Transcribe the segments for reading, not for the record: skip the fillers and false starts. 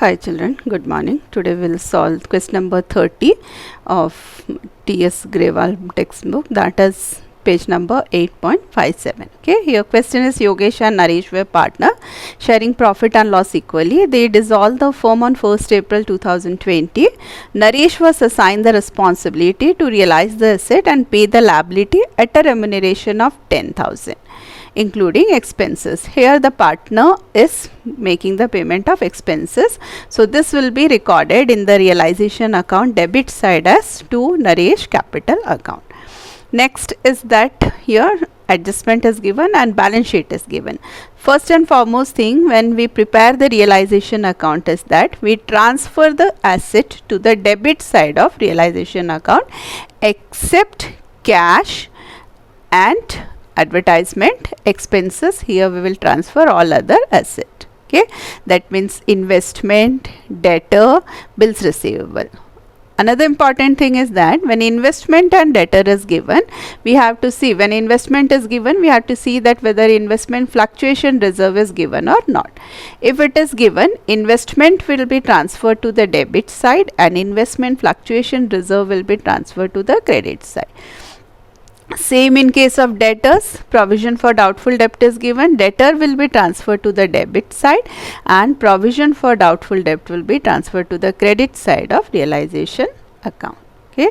Hi children, good morning. Today we will solve question number 30 of T.S. Grewal textbook, that is page number 8.57. Okay, here question is Yogesh and Naresh were partner sharing profit and loss equally. They dissolved the firm on 1st April 2020. Naresh was assigned the responsibility to realize the asset and pay the liability at a remuneration of 10,000. including expenses. Here the partner is making the payment of expenses. So this will be recorded in the realization account debit side as to Naresh capital account. Next is that here adjustment is given and balance sheet is given. First and foremost thing when we prepare the realization account is that we transfer the asset to the debit side of realization account except cash and advertisement expenses. Here we will transfer all other asset. Okay, that means investment, debtor, bills receivable. Another important thing is that when investment and debtor is given, we have to see, when investment is given, we have to see that whether investment fluctuation reserve is given or not. If it is given, investment will be transferred to the debit side and investment fluctuation reserve will be transferred to the credit side. Same in case of debtors, provision for doubtful debt is given, debtor will be transferred to the debit side and provision for doubtful debt will be transferred to the credit side of realization account. Okay.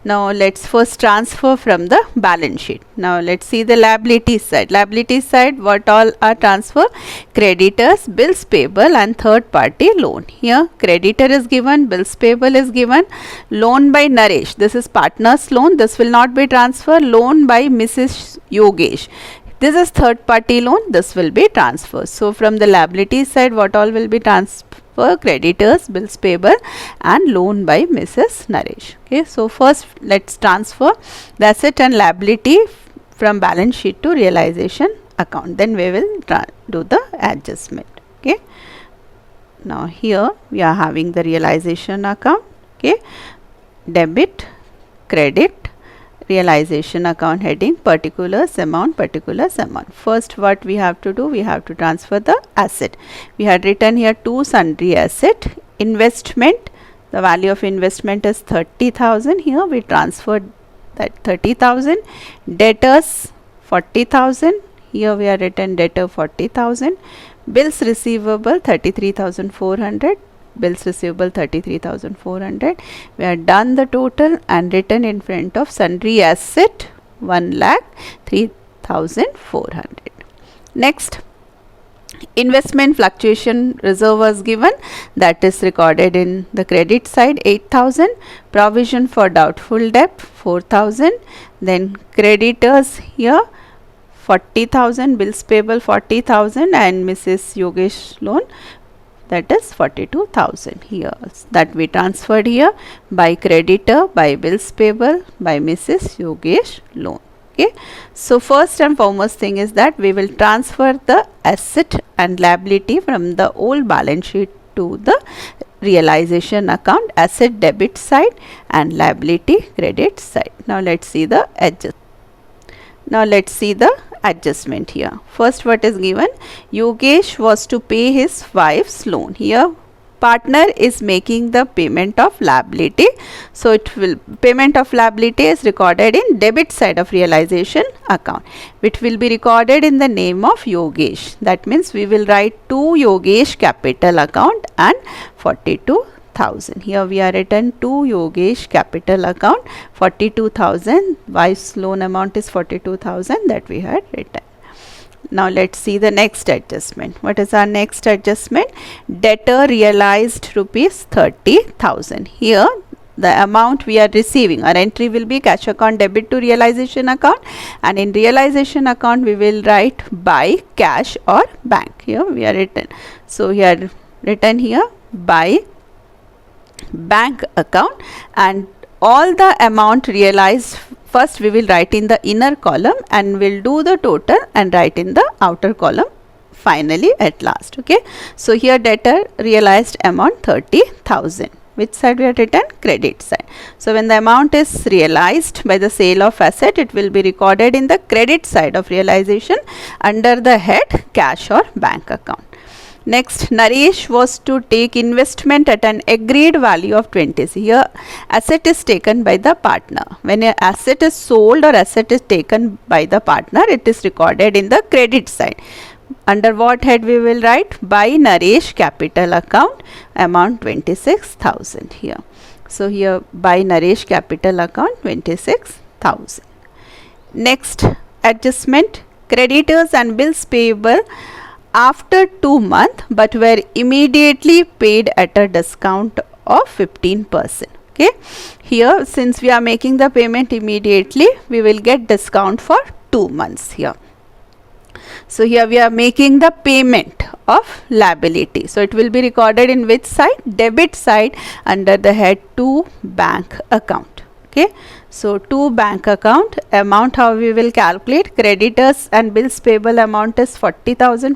Now let's first transfer from the balance sheet. Now let's see the liability side. Liability side, what all are transfer? Creditors, bills payable and third party loan. Here creditor is given, bills payable is given, loan by Naresh. This is partner's loan. This will not be transferred. Loan by Mrs. Yogesh. This is third party loan. This will be transferred. So from the liability side, what all will be transferred? Creditors, bills payable and loan by Mrs. Naresh. Okay, so first let's transfer the asset and liability from balance sheet to realization account. Then we will do the adjustment. Okay, now here we are having the realization account. Okay, debit, credit, realization account heading, particulars amount. First what we have to do, we have to transfer the asset. We had written here two sundry asset. Investment, the value of investment is 30,000. Here we transferred that 30,000. Debtors 40,000. Here we are written debtor 40,000. Bills receivable 33,400. Bills receivable 33,400. We have done the total and written in front of sundry asset 1,03,400. Next, investment fluctuation reserve was given, that is recorded in the credit side 8,000. Provision for doubtful debt 4,000. Then creditors here 40,000, bills payable 40,000 and Mrs. Yogesh loan, that is 42,000 here, that we transferred here by creditor, by bills payable, by Mrs. Yogesh loan. Okay, so first and foremost thing is that we will transfer the asset and liability from the old balance sheet to the realization account, asset debit side and liability credit side. Now let's see the adjustment here. First what is given, Yogesh was to pay his wife's loan. Here partner is making the payment of liability. So it will, payment of liability is recorded in debit side of realization account, which will be recorded in the name of Yogesh. That means we will write to Yogesh capital account and 42,000. Here we are written to Yogesh capital account 42,000. Wife's loan amount is 42,000 that we had written. Now let's see the next adjustment. What is our next adjustment? Debtor realized rupees 30,000. Here the amount we are receiving, our entry will be cash account debit to realization account, and in realization account we will write by cash or bank. Here we are written. So here written here by bank account, and all the amount realized first we will write in the inner column and we'll do the total and write in the outer column finally at last. Okay, so here debtor realized amount 30,000. Which side we have written? Credit side. So when the amount is realized by the sale of asset, it will be recorded in the credit side of realization under the head cash or bank account. Next, Naresh was to take investment at an agreed value of 20. Here, asset is taken by the partner. When an asset is sold or asset is taken by the partner, it is recorded in the credit side. Under what head we will write? By Naresh capital account, amount 26,000 here. So here by Naresh capital account 26,000. Next adjustment, creditors and bills payable after 2 months but were immediately paid at a discount of 15%. Okay, here since we are making the payment immediately, we will get discount for 2 months here. So here we are making the payment of liability. So it will be recorded in which side? Debit side, under the head to bank account. Okay, so to bank account, amount how we will calculate? Creditors and bills payable amount is 40,000,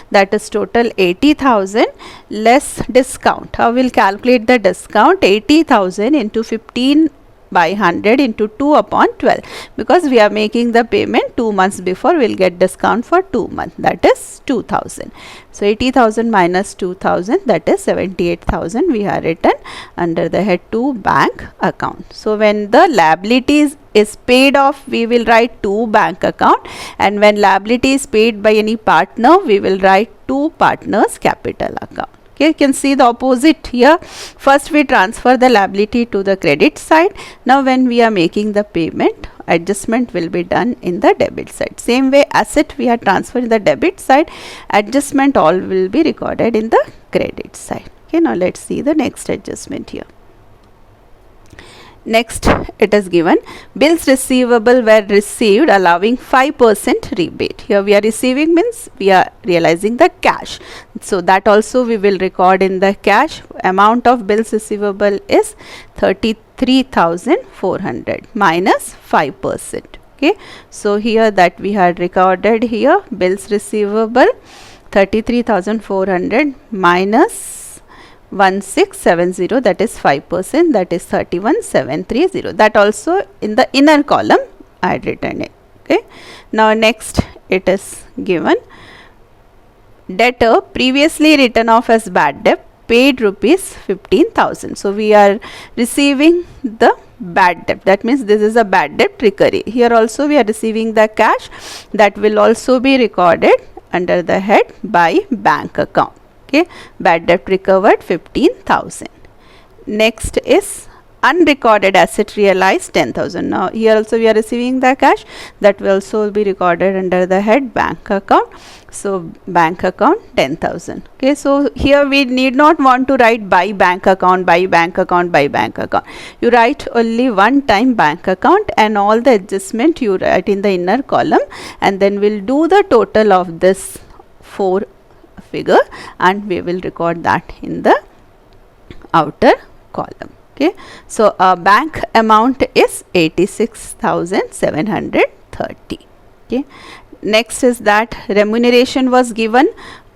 that is total 80,000 less discount. How we will calculate the discount? 80,000 into 15 by 100 into 2 upon 12, because we are making the payment 2 months before, we will get discount for 2 months, that is 2,000. So 80,000 minus 2,000, that is 78,000 we have written under the head to bank account. So when the liabilities is paid off, we will write to bank account, and when liability is paid by any partner, we will write to partners capital account. Okay, you can see the opposite here. First we transfer the liability to the credit side. Now when we are making the payment, adjustment will be done in the debit side. Same way, asset we are transferring the debit side, adjustment all will be recorded in the credit side. Okay, now let's see the next adjustment here. Next, it is given bills receivable were received allowing 5% rebate. Here we are receiving means we are realizing the cash. So that also we will record in the cash. Amount of bills receivable is 33,400 minus 5%. Okay, so here that we had recorded here, bills receivable 33,400 minus 1670, that is 5%, that is 31,730. That also in the inner column I had written it. Okay, now next it is given debtor previously written off as bad debt paid rupees 15,000. So we are receiving the bad debt, that means this is a bad debt recovery. Here also we are receiving the cash, that will also be recorded under the head by bank account. Okay, bad debt recovered 15,000. Next is unrecorded asset realized 10,000. Now here also we are receiving the cash, that will also be recorded under the head bank account. So bank account 10,000. Okay, so here we need not want to write by bank account, by bank account, by bank account. You write only one time bank account, and all the adjustment you write in the inner column, and then we'll do the total of this 4 figure and we will record that in the outer column. Okay, so bank amount is 86,730. Okay, next is that remuneration was given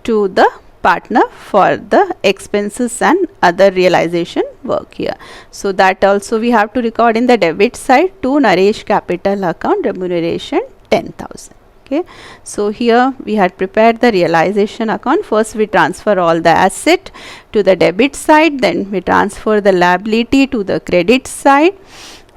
to the partner for the expenses and other realization work here. So that also we have to record in the debit side to Naresh capital account, remuneration 10,000. Okay, so here we had prepared the realization account. First we transfer all the asset to the debit side, then we transfer the liability to the credit side,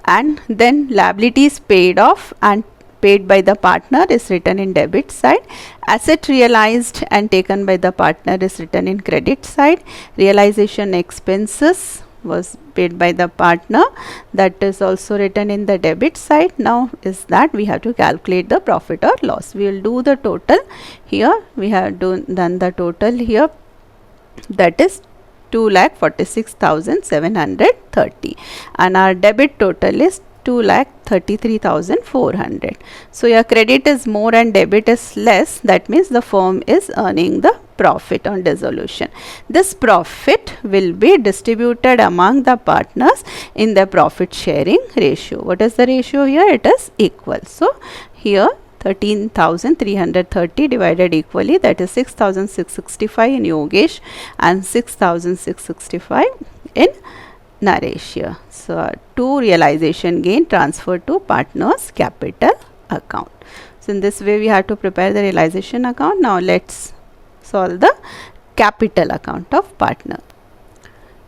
and then liability is paid off and paid by the partner is written in debit side. Asset realized and taken by the partner is written in credit side. Realization expenses was paid by the partner, that is also written in the debit side. Now is that we have to calculate the profit or loss. We will do the total here. We have done the total here, that is 2,46,730, and our debit total is 2,33,400. So your credit is more and debit is less, that means the firm is earning the profit on dissolution. This profit will be distributed among the partners in the profit sharing ratio. What is the ratio here? It is equal. So here 13,330 divided equally, that is 6,665 in Yogesh and 6,665 in Naresh here. So to realization gain transferred to partners capital account. So in this way we have to prepare the realization account. Now let's solve the capital account of partner.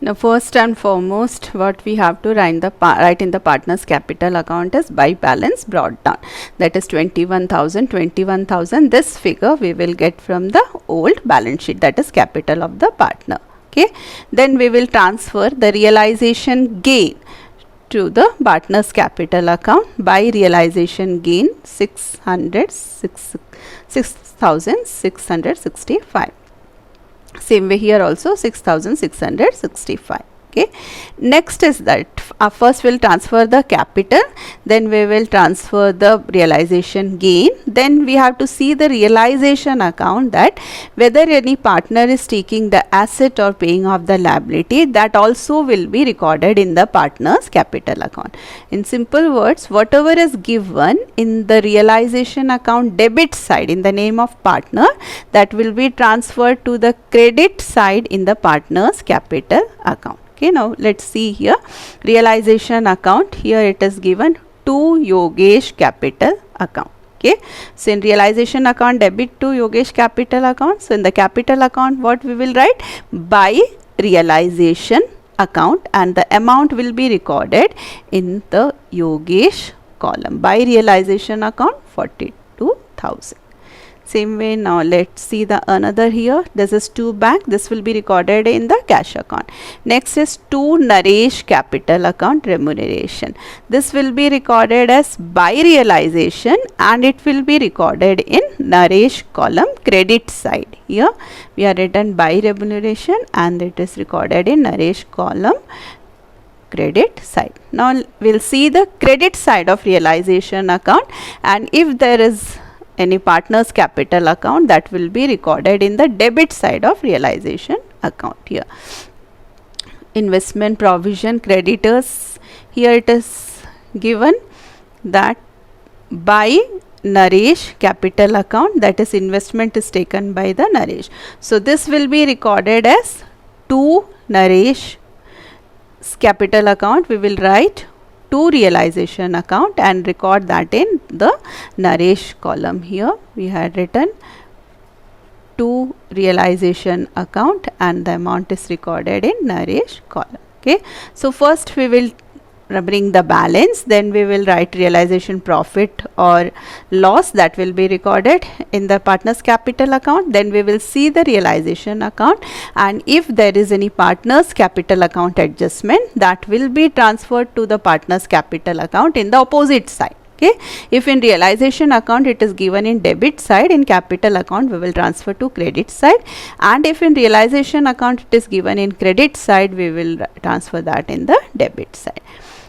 Now first and foremost what we have to write in the partner's capital account is by balance brought down, that is 21,000. This figure we will get from the old balance sheet, that is capital of the partner. Okay, then we will transfer the realization gain to the partner's capital account by realization gain 6,665. Same way here also 6,665. Okay, next is that first we'll transfer the capital, then we will transfer the realization gain, then we have to see the realization account, that whether any partner is taking the asset or paying off the liability, that also will be recorded in the partner's capital account. In simple words, whatever is given in the realization account debit side in the name of partner, that will be transferred to the credit side in the partner's capital account. Okay, now let's see here realization account. Here it is given to Yogesh capital account. Okay, so in realization account debit to Yogesh capital account. So in the capital account what we will write? By realization account, and the amount will be recorded in the Yogesh column. By realization account 42,000. Same way, now let's see the another here. This is to bank. This will be recorded in the cash account. Next is to Naresh capital account remuneration. This will be recorded as by realization, and it will be recorded in Naresh column credit side. Here we are written by remuneration, and it is recorded in Naresh column credit side. Now we'll see the credit side of realization account, and if there is any partner's capital account, that will be recorded in the debit side of realization account. Here investment provision creditors, here it is given that by Naresh capital account, that is investment is taken by the Naresh. So this will be recorded as to Naresh capital account. We will write to realization account and record that in the Naresh column. Here we had written to realization account, and the amount is recorded in Naresh column. Okay, so first we will bring the balance, then we will write realization profit or loss, that will be recorded in the partner's capital account. Then we will see the realization account, and if there is any partner's capital account adjustment, that will be transferred to the partner's capital account in the opposite side. Okay, if in realization account it is given in debit side, in capital account we will transfer to credit side, and if in realization account it is given in credit side, we will transfer that in the debit side.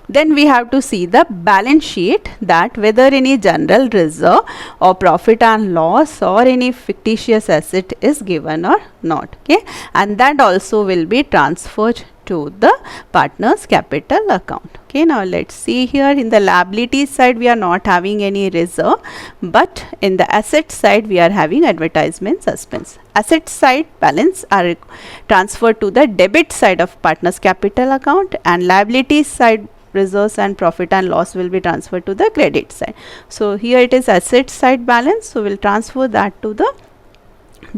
Then we have to see the balance sheet, that whether any general reserve or profit and loss or any fictitious asset is given or not. Okay, and that also will be transferred to the partner's capital account. Okay, now let's see here in the liability side we are not having any reserve, but in the asset side we are having advertisement suspense. Asset side balance are transferred to the debit side of partner's capital account, and liability side reserves and profit and loss will be transferred to the credit side. So here it is asset side balance, so we'll transfer that to the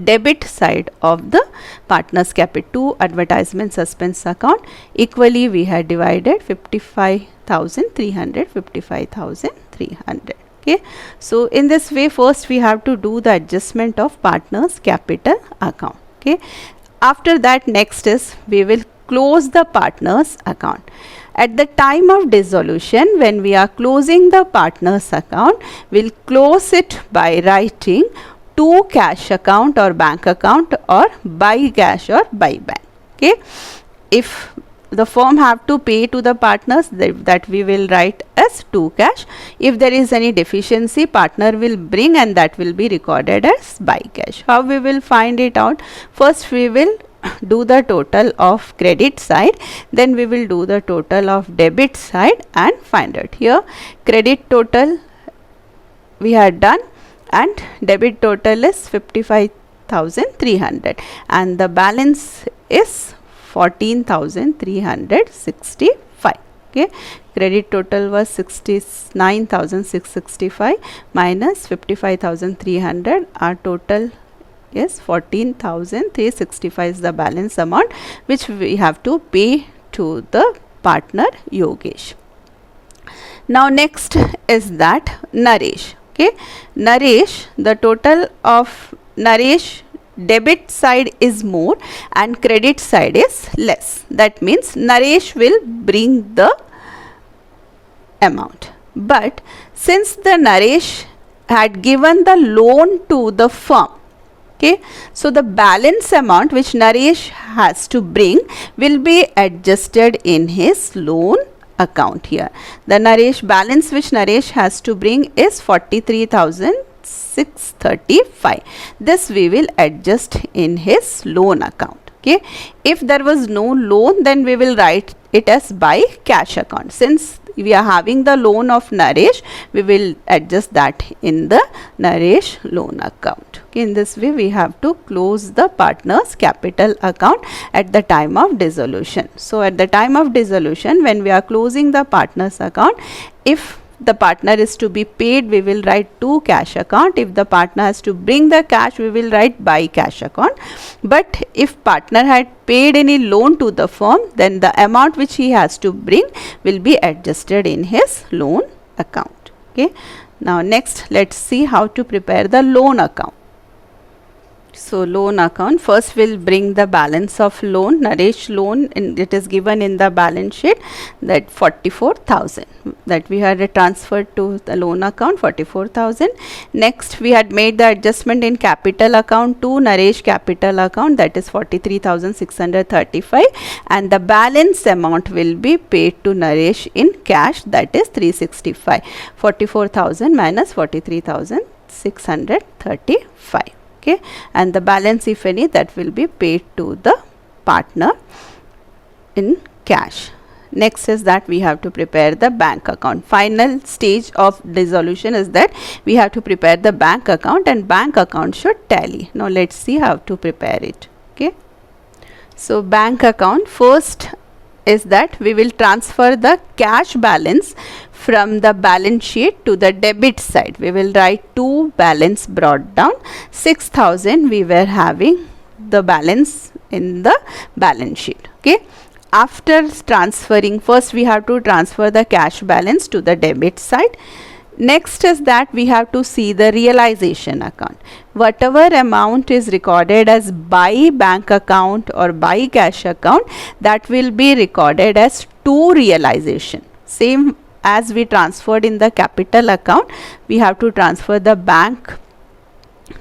debit side of the partner's capital to advertisement suspense account. Equally we had divided 55,300. Okay, so in this way first we have to do the adjustment of partner's capital account. Okay, after that next is we will close the partner's account. At the time of dissolution, when we are closing the partner's account, we'll close it by writing to cash account or bank account, or by cash or by bank. Okay, if the firm have to pay to the partners, that we will write as to cash. If there is any deficiency, partner will bring, and that will be recorded as by cash. How we will find it out? First we will do the total of credit side, then we will do the total of debit side and find it. Here credit total we had done, and debit total is 55,300, and the balance is 14,365. Okay, credit total was 69,665 minus 55,300. Our total Yes, 14,365 is the balance amount which we have to pay to the partner Yogesh. Now next is that Naresh. Okay, Naresh, the total of Naresh debit side is more and credit side is less. That means Naresh will bring the amount. But since the Naresh had given the loan to the firm, okay, so the balance amount which Naresh has to bring will be adjusted in his loan account here. The Naresh balance which Naresh has to bring is 43,635. This we will adjust in his loan account. Okay, if there was no loan, then we will write it as by cash account. Since we are having the loan of Naresh, we will adjust that in the Naresh loan account. Okay, in this way we have to close the partner's capital account at the time of dissolution. So at the time of dissolution, when we are closing the partner's account, if the partner is to be paid, we will write to cash account. If the partner has to bring the cash, we will write by cash account. But if partner had paid any loan to the firm, then the amount which he has to bring will be adjusted in his loan account. Okay, now next let's see how to prepare the loan account. So loan account, first we'll bring the balance of loan, Naresh loan, and it is given in the balance sheet, that 44,000 that we had transferred to the loan account, 44,000. Next we had made the adjustment in capital account to Naresh capital account, that is 43,635, and the balance amount will be paid to Naresh in cash, that is 365. 44,000 minus 43,635. Okay, and the balance, if any, that will be paid to the partner in cash. Next is that we have to prepare the bank account. Final stage of dissolution is that we have to prepare the bank account, and bank account should tally. Now let's see how to prepare it. Okay, so bank account, first is that we will transfer the cash balance from the balance sheet to the debit side. We will write to balance brought down. 6,000 we were having the balance in the balance sheet. Okay, after transferring, first we have to transfer the cash balance to the debit side. Next is that we have to see the realization account. Whatever amount is recorded as by bank account or by cash account, that will be recorded as to realization. Same as we transferred in the capital account, we have to transfer the bank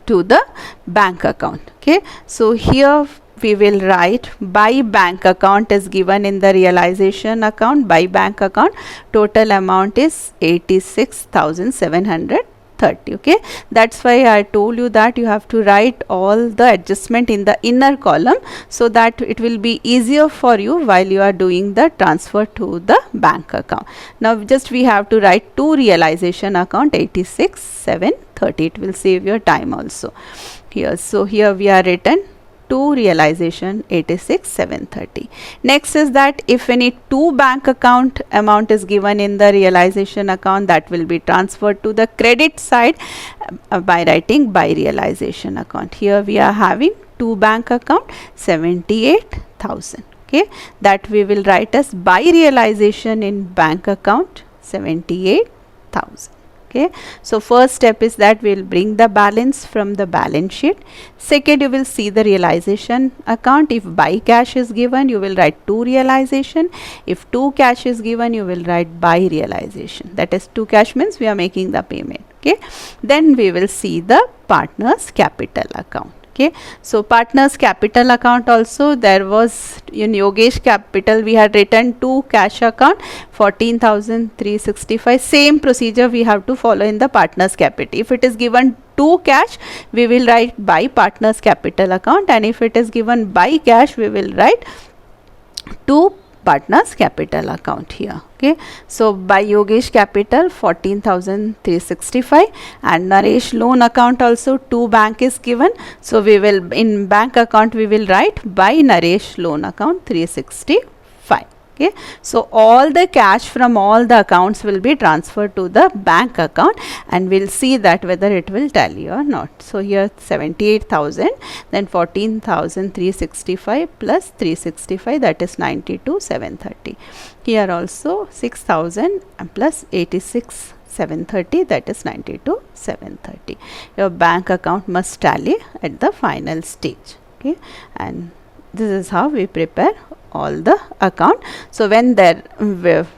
to the bank account. Okay, so here we will write by bank account is given in the realization account. By bank account, total amount is 86,730. Okay, that's why I told you that you have to write all the adjustment in the inner column, so that it will be easier for you while you are doing the transfer to the bank account. Now just we have to write to realization account 86,730. It will save your time also here. So here we are written to realization 86,730. Next is that if any to bank account amount is given in the realization account, that will be transferred to the credit side by writing by realization account. Here we are having to bank account 78,000. Okay, that we will write as by realization in bank account 78,000. Okay, so first step is that we will bring the balance from the balance sheet. Second, you will see the realization account. If by cash is given, you will write to realization. If to cash is given, you will write by realization. That is, to cash means we are making the payment. Okay, then we will see the partner's capital account. Okay, so partner's capital account also, there was in Yogesh capital we had written to cash account 14,365. Same procedure we have to follow in the partner's capital. If it is given to cash, we will write by partner's capital account, and if it is given by cash, we will write to partner's capital account here. Okay, so by Yogesh capital 14,365, and Naresh loan account also to bank is given, so we will in bank account we will write by Naresh loan account 365. Okay, so all the cash from all the accounts will be transferred to the bank account, and we'll see that whether it will tally or not. So here 78,000, then 14,365 plus 365, that is 92,730. Here also 6,000 plus 86,730, that is 92,730. Your bank account must tally at the final stage. Okay, and this is how we prepare all the account. So when their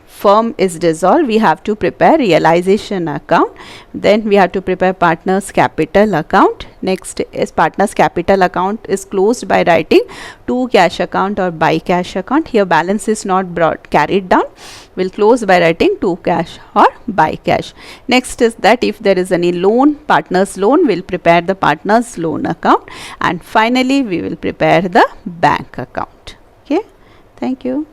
firm is dissolved, we have to prepare realization account, then we have to prepare partners capital account. Next is partners capital account is closed by writing to cash account or by cash account. Here balance is not carried down, will close by writing to cash or by cash. Next is that if there is any loan, partners loan, will prepare the partners loan account, and finally we will prepare the bank account. Okay, thank you.